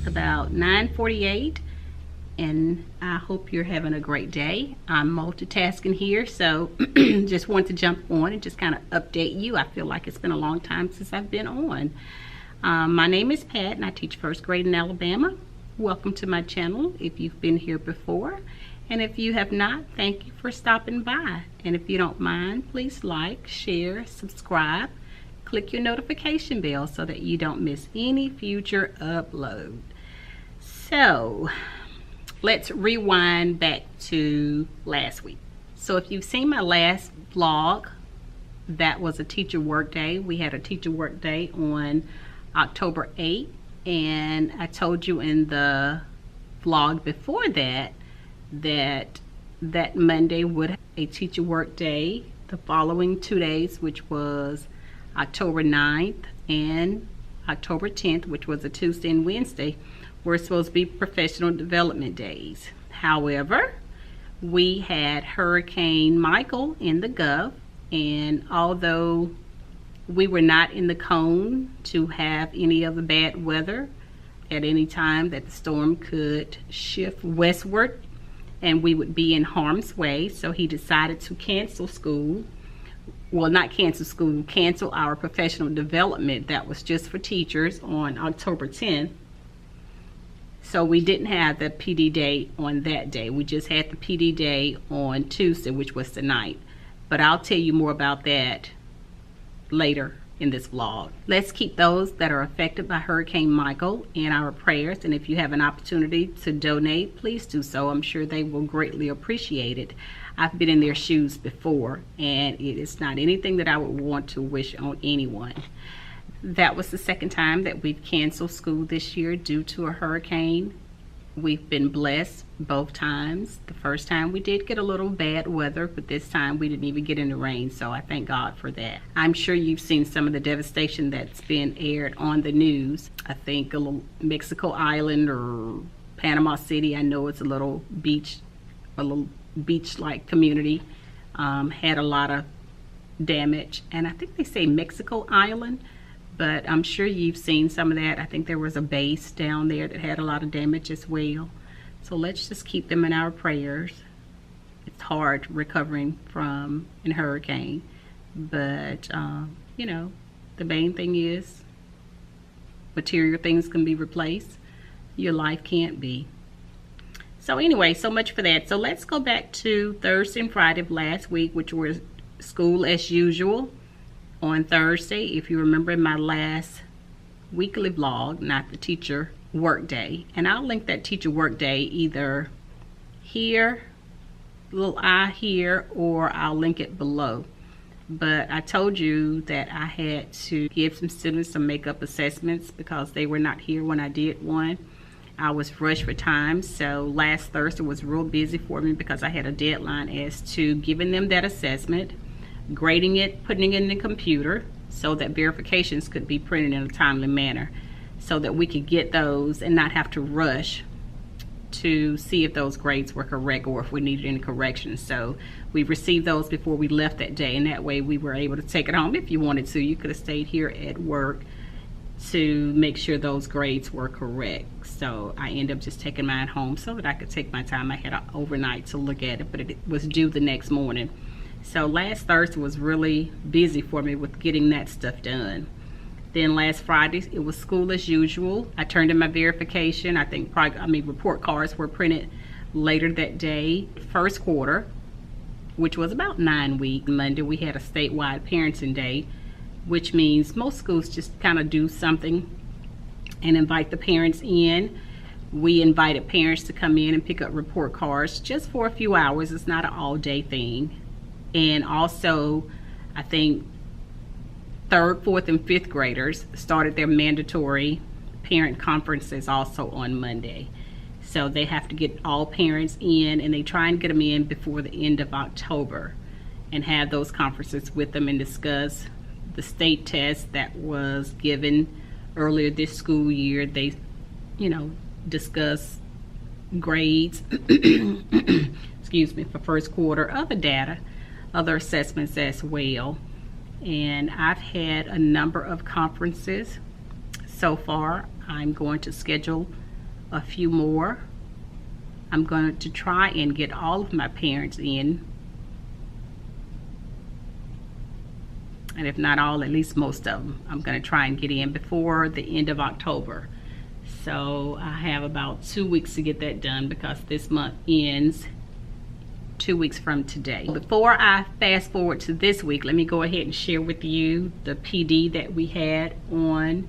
about 9:48, and I hope you're having a great day. I'm multitasking here, so just want to jump on and just kind of update you. I feel like it's been a long time since I've been on. My name is Pat, and I teach first grade in Alabama. Welcome to my channel if you've been here before, and if you have not, thank you for stopping by. And if you don't mind, please like, share, subscribe, click your notification bell so that you don't miss any future upload. So let's rewind back to last week. So if you've seen my last vlog, that was a teacher work day. We had a teacher work day on October 8th, and I told you in the vlog before that that Monday would have a teacher work day. The following 2 days, which was October 9th and October 10th, which was a Tuesday and Wednesday, were supposed to be professional development days. However, we had Hurricane Michael in the Gulf, and although we were not in the cone to have any of the bad weather at any time, that the storm could shift westward and we would be in harm's way, so he decided to cancel school. Well, not cancel school, cancel our professional development that was just for teachers on October 10th. So we didn't have the PD day on that day. We just had the PD day on Tuesday, which was tonight. But I'll tell you more about that later in this vlog. Let's keep those that are affected by Hurricane Michael in our prayers. And if you have an opportunity to donate, please do so. I'm sure they will greatly appreciate it. I've been in their shoes before, and it is not anything that I would want to wish on anyone. That was the second time that we've canceled school this year due to a hurricane. We've been blessed both times. The first time we did get a little bad weather, but this time we didn't even get any rain, so I thank God for that. I'm sure you've seen some of the devastation that's been aired on the news. I think a little Mexico Island or Panama City, I know it's a little beach-like community, had a lot of damage. And I think they say Mexico Island, but I'm sure you've seen some of that. I think there was a base down there that had a lot of damage as well. So let's just keep them in our prayers. It's hard recovering from a hurricane, but you know, the main thing is material things can be replaced. Your life can't be. So anyway, so much for that. So let's go back to Thursday and Friday of last week, which was school as usual. On Thursday, if you remember in my last weekly vlog, not the teacher work day, and I'll link that teacher work day either here, little I here, or I'll link it below. But I told you that I had to give some students some makeup assessments because they were not here when I did one. I was rushed for time, so last Thursday was real busy for me because I had a deadline as to giving them that assessment, grading it, putting it in the computer so that verifications could be printed in a timely manner so that we could get those and not have to rush to see if those grades were correct or if we needed any corrections. So we received those before we left that day, and that way we were able to take it home. If you wanted to, you could have stayed here at work to make sure those grades were correct. So I ended up just taking mine home so that I could take my time. I had an overnight to look at it, but it was due the next morning. So last Thursday was really busy for me with getting that stuff done. Then last Friday, it was school as usual. I turned in my verification. I think report cards were printed later that day. First quarter, which was about 9 weeks. Monday, we had a statewide parenting day, which means most schools just kind of do something and invite the parents in. We invited parents to come in and pick up report cards just for a few hours. It's not an all-day thing. And also, I think 3rd, 4th, and 5th graders started their mandatory parent conferences also on Monday. So they have to get all parents in, and they try and get them in before the end of October and have those conferences with them and discuss the state test that was given earlier this school year. They, discuss grades, excuse me, for first quarter, other data, other assessments as well. And I've had a number of conferences so far. I'm going to schedule a few more. I'm going to try and get all of my parents in. And if not all, at least most of them, I'm going to try and get in before the end of October. So I have about 2 weeks to get that done because this month ends 2 weeks from today. Before I fast forward to this week, let me go ahead and share with you the PD that we had on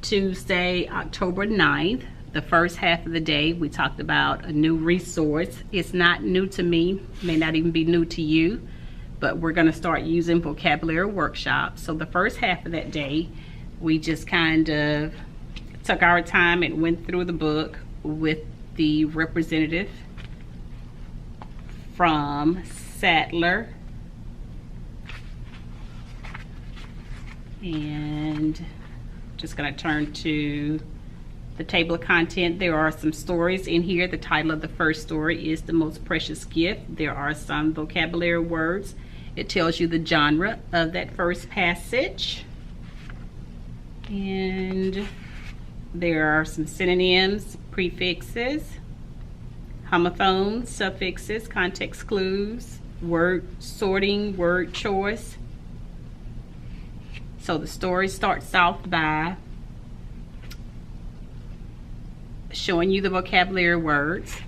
Tuesday, October 9th. The first half of the day, we talked about a new resource. It's not new to me, may not even be new to you, but we're going to start using vocabulary workshops. So the first half of that day, we just kind of took our time and went through the book with the representative from Sadler. And just going to turn to the table of content. There are some stories in here. The title of the first story is The Most Precious Gift. There are some vocabulary words. It tells you the genre of that first passage. And there are some synonyms, prefixes, homophones, suffixes, context clues, word sorting, word choice. So the story starts off by showing you the vocabulary words,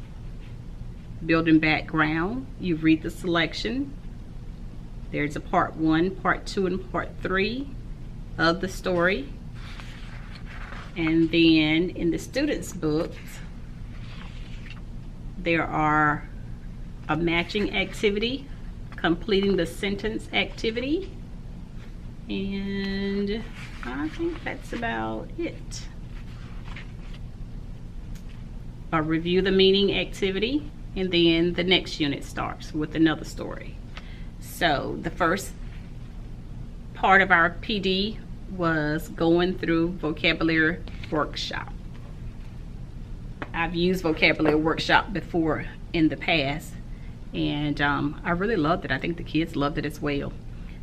building background. You read the selection. There's a part 1, part 2, and part 3 of the story. And then in the students' books, there are a matching activity, completing the sentence activity, and I think that's about it. A review the meaning activity, and then the next unit starts with another story. So the first part of our PD was going through vocabulary workshop. I've used vocabulary workshop before in the past, and I really loved it. I think the kids loved it as well.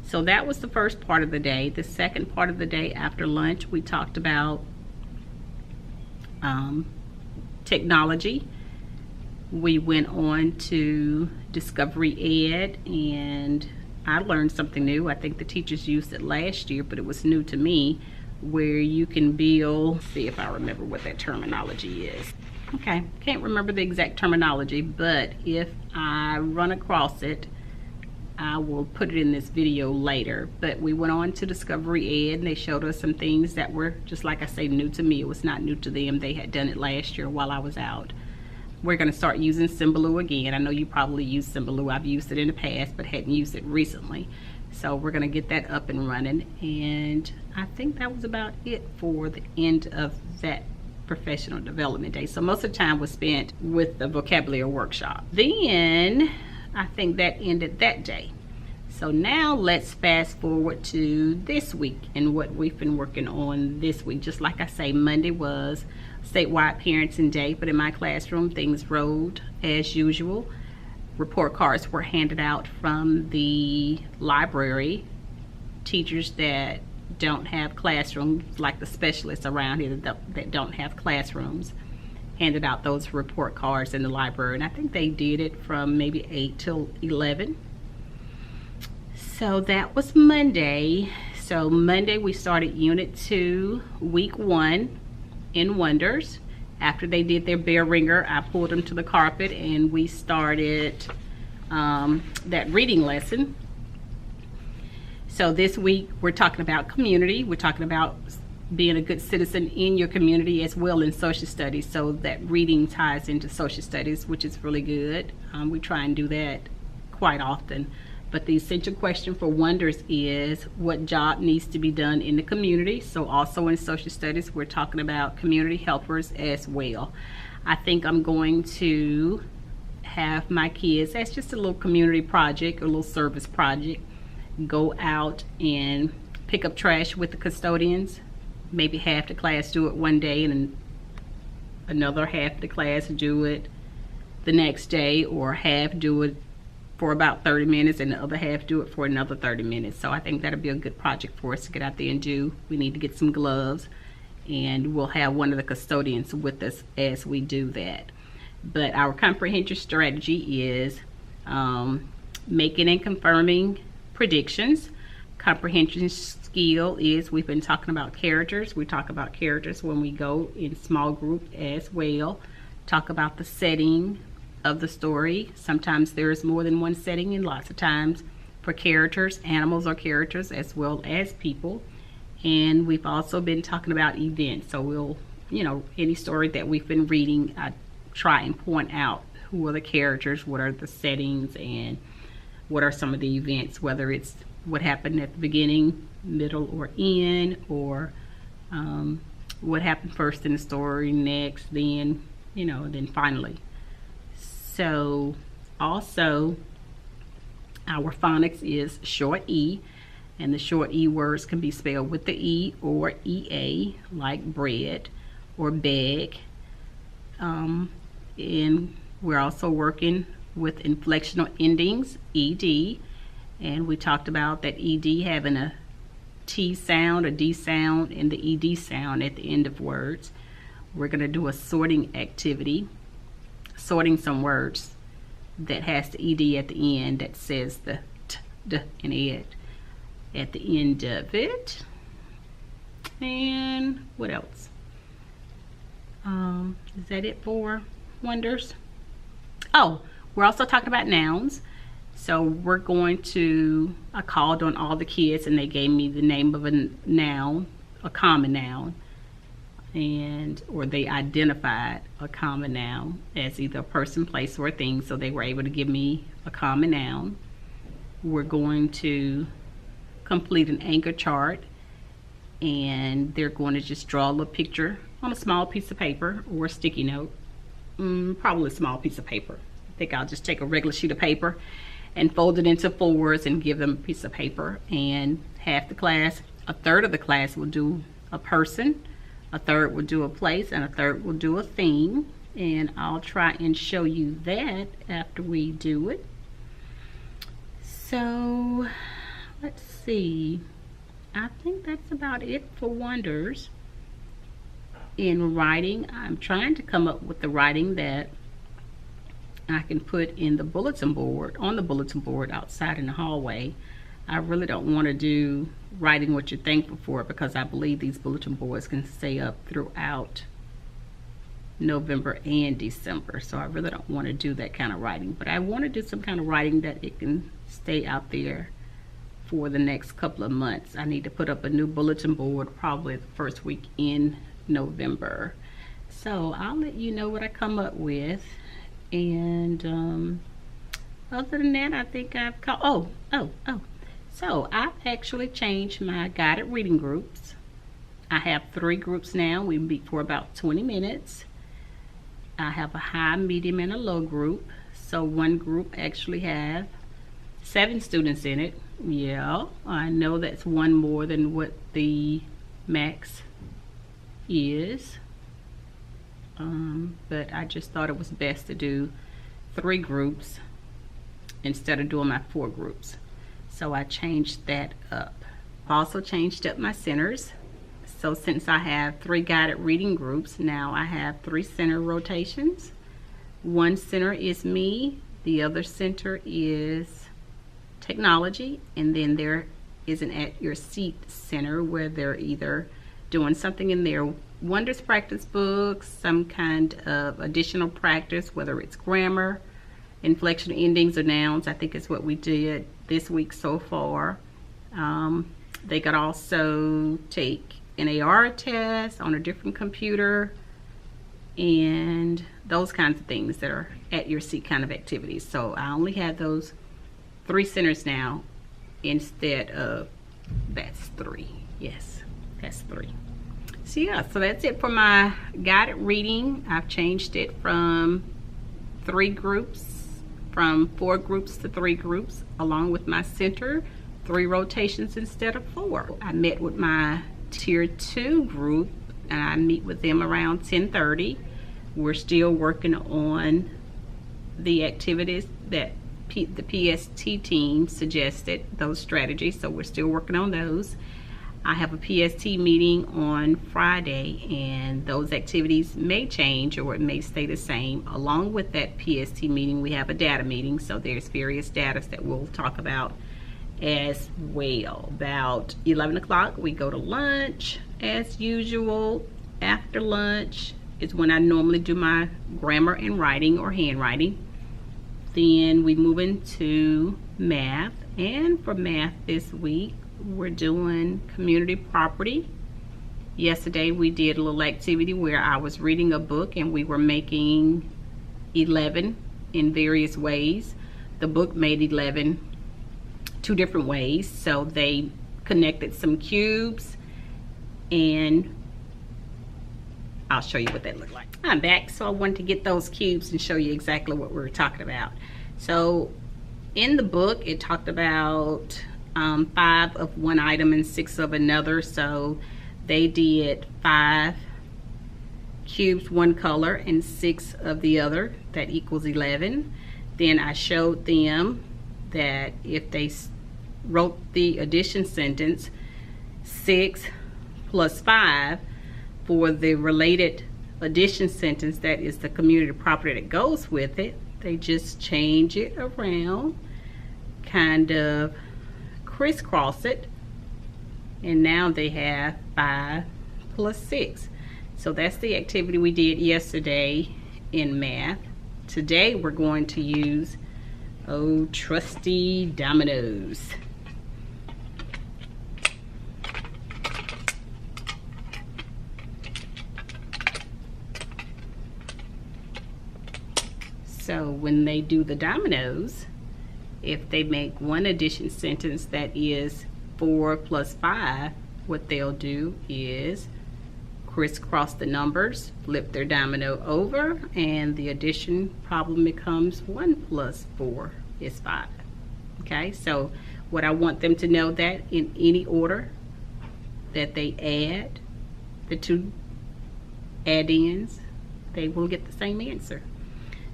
So that was the first part of the day. The second part of the day after lunch, we talked about technology. We went on to Discovery Ed, and I learned something new. I think the teachers used it last year, but it was new to me, where you can build, see if I remember what that terminology is. Okay, can't remember the exact terminology, but if I run across it, I will put it in this video later. But we went on to Discovery Ed, and they showed us some things that were, just like I say, new to me. It was not new to them. They had done it last year while I was out. We're going to start using Symbaloo again. I know you probably use Symbaloo. I've used it in the past, but hadn't used it recently. So we're going to get that up and running. And I think that was about it for the end of that professional development day. So most of the time was spent with the vocabulary workshop. Then I think that ended that day. So now let's fast forward to this week and what we've been working on this week. Just like I say, Monday was statewide parenting day, but in my classroom things rolled as usual. Report cards were handed out from the library. Teachers that don't have classrooms, like the specialists around here that don't have classrooms, handed out those report cards in the library, and I think they did it from maybe 8 till 11. So that was Monday. So Monday we started Unit 2, Week 1 in Wonders. After they did their bell ringer, I pulled them to the carpet and we started that reading lesson. So this week we're talking about community. We're talking about being a good citizen in your community as well in social studies. So that reading ties into social studies, which is really good. We try and do that quite often. But the essential question for Wonders is what job needs to be done in the community. So also in social studies, we're talking about community helpers as well. I think I'm going to have my kids, that's just a little community project, a little service project, go out and pick up trash with the custodians. Maybe half the class do it one day and then another half of the class do it the next day, or half do it for about 30 minutes and the other half do it for another 30 minutes. So I think that'll be a good project for us to get out there and do. We need to get some gloves and we'll have one of the custodians with us as we do that. But our comprehension strategy is making and confirming predictions. Comprehension skill is, we've been talking about characters. We talk about characters when we go in small group as well. Talk about the setting of the story. Sometimes there is more than one setting, and lots of times for characters, animals are characters as well as people. And we've also been talking about events. So we'll, any story that we've been reading, I try and point out who are the characters, what are the settings, and what are some of the events, whether it's what happened at the beginning, middle, or end, or what happened first in the story, next, then, then finally. So also, our phonics is short E, and the short E words can be spelled with the E or EA, like bread or beg. And we're also working with inflectional endings, ED, and we talked about that ED having a T sound, a D sound, and the ED sound at the end of words. We're going to do a sorting activity, sorting some words that has the ED at the end that says the T, D, and ed at the end of it. And what else? Is that it for wonders? Oh, we're also talking about nouns. So we're going to, I called on all the kids and they gave me the name of a noun, a common noun, or they identified a common noun as either a person, place, or a thing. So they were able to give me a common noun. We're going to complete an anchor chart, and they're going to just draw a little picture on a small piece of paper or a sticky note, probably a small piece of paper. I think I'll just take a regular sheet of paper and fold it into fours and give them a piece of paper. And half the class, a third of the class will do a person, a third will do a place, and a third will do a thing. And I'll try and show you that after we do it. So let's see. I think that's about it for wonders. In writing, I'm trying to come up with the writing that I can put in the bulletin board, on the bulletin board outside in the hallway. I really don't want to do writing what you're thankful for, because I believe these bulletin boards can stay up throughout November and December. So I really don't want to do that kind of writing, but I want to do some kind of writing that it can stay out there for the next couple of months. I need to put up a new bulletin board probably the first week in November. So I'll let you know what I come up with. And other than that, I think I've called, so I've actually changed my guided reading groups. I have 3 groups now. We meet for about 20 minutes. I have a high, medium, and a low group. So one group actually have 7 students in it. Yeah, I know that's one more than what the max is. But I just thought it was best to do 3 groups instead of doing my 4 groups. So I changed that up. Also changed up my centers. So since I have 3 guided reading groups, now I have 3 center rotations. One center is me, the other center is technology, and then there is an at your seat center where they're either doing something in their Wonders practice books, some kind of additional practice, whether it's grammar, inflection endings, or nouns. I think is what we did this week so far. They could also take an AR test on a different computer, and those kinds of things that are at your seat kind of activities. So I only have those 3 centers now instead of, that's 3. Yes, that's 3. So yeah, so that's it for my guided reading. I've changed it from 3 groups, from 4 groups to 3 groups, along with my center, 3 rotations instead of 4. I met with my tier 2 group, and I meet with them around 10:30. We're still working on the activities that the PST team suggested, those strategies, so we're still working on those. I have a PST meeting on Friday, and those activities may change or it may stay the same. Along with that PST meeting, we have a data meeting, so there's various data that we'll talk about as well. About 11 o'clock, we go to lunch as usual. After lunch is when I normally do my grammar and writing or handwriting. Then we move into math, and for math this week, we're doing community property. Yesterday we did a little activity where I was reading a book and we were making 11 in various ways. The book made 11 two different ways, so they connected some cubes, and I'll show you what that looked like. I'm back, so I wanted to get those cubes and show you exactly what we were talking about. So in the book it talked about 5 of one item and 6 of another, so they did 5 cubes one color and 6 of the other. That equals 11. Then I showed them that if they wrote the addition sentence 6 plus 5 for the related addition sentence, that is the community property that goes with it, they just change it around, kind of crisscross it, and now they have 5 plus 6. So that's the activity we did yesterday in math. Today we're going to use trusty dominoes. So when they do the dominoes, if they make one addition sentence that is 4 plus 5, what they'll do is crisscross the numbers, flip their domino over, and the addition problem becomes 1 plus 4 is 5. Okay, so what I want them to know, that in any order that they add the two add-ins, they will get the same answer.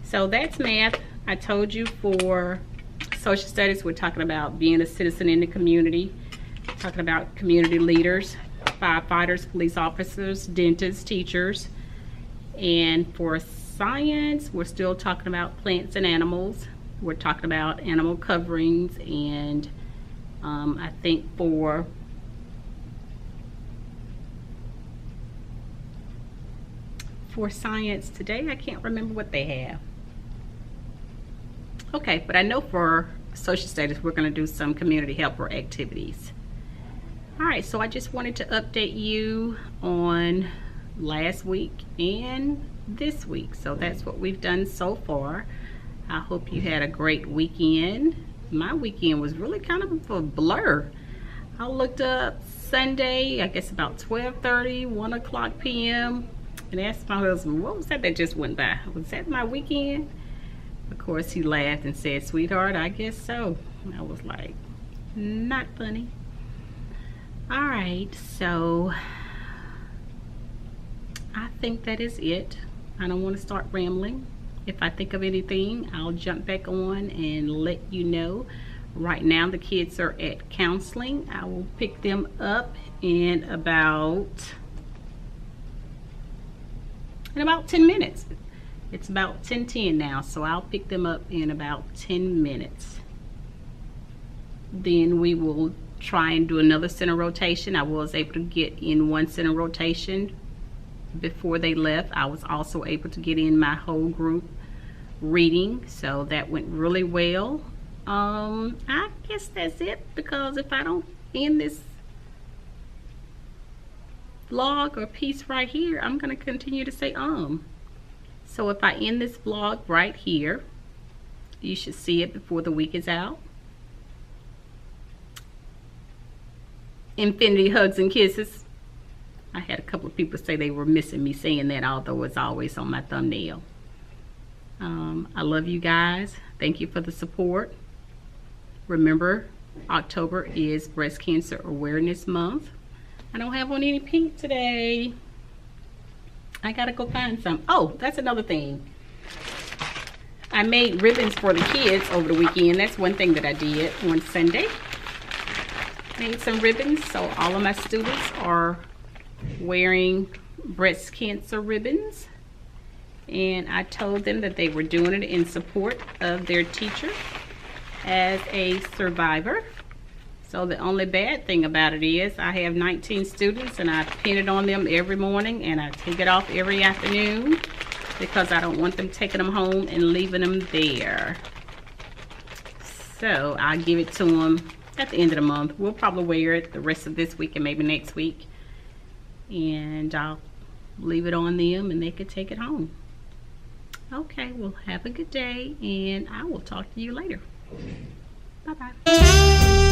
So that's math. I told you for social studies, we're talking about being a citizen in the community, talking about community leaders, firefighters, police officers, dentists, teachers. And for science, we're still talking about plants and animals. We're talking about animal coverings, and I think for science today, I can't remember what they have. Okay, but I know for social studies, we're going to do some community helper activities. All right, so I just wanted to update you on last week and this week. So that's what we've done so far. I hope you had a great weekend. My weekend was really kind of a blur. I looked up Sunday, I guess about 12:30, 1 o'clock p.m. and asked my husband, what was that just went by? Was that my weekend? Of course, he laughed and said, sweetheart, I guess so. And I was like, not funny. All right, so I think that is it. I don't want to start rambling. If I think of anything, I'll jump back on and let you know. Right now, the kids are at counseling. I will pick them up in about 10 minutes. It's about 10:10 now, so I'll pick them up in about 10 minutes. Then we will try and do another center rotation. I was able to get in one center rotation before they left. I was also able to get in my whole group reading, so that went really well. I guess that's it, because if I don't end this vlog or piece right here, I'm going to continue to say So if I end this vlog right here, you should see it before the week is out. Infinity hugs and kisses. I had a couple of people say they were missing me saying that, although it's always on my thumbnail. I love you guys. Thank you for the support. Remember, October is Breast Cancer Awareness Month. I don't have on any pink today. I gotta go find some. Oh, that's another thing. I made ribbons for the kids over the weekend. That's one thing that I did on Sunday. made some ribbons. So all of my students are wearing breast cancer ribbons. And I told them that they were doing it in support of their teacher as a survivor. So the only bad thing about it is I have 19 students and I pin it on them every morning and I take it off every afternoon because I don't want them taking them home and leaving them there. So I'll give it to them at the end of the month. We'll probably wear it the rest of this week and maybe next week. And I'll leave it on them and they can take it home. Okay, well, have a good day and I will talk to you later. Bye-bye.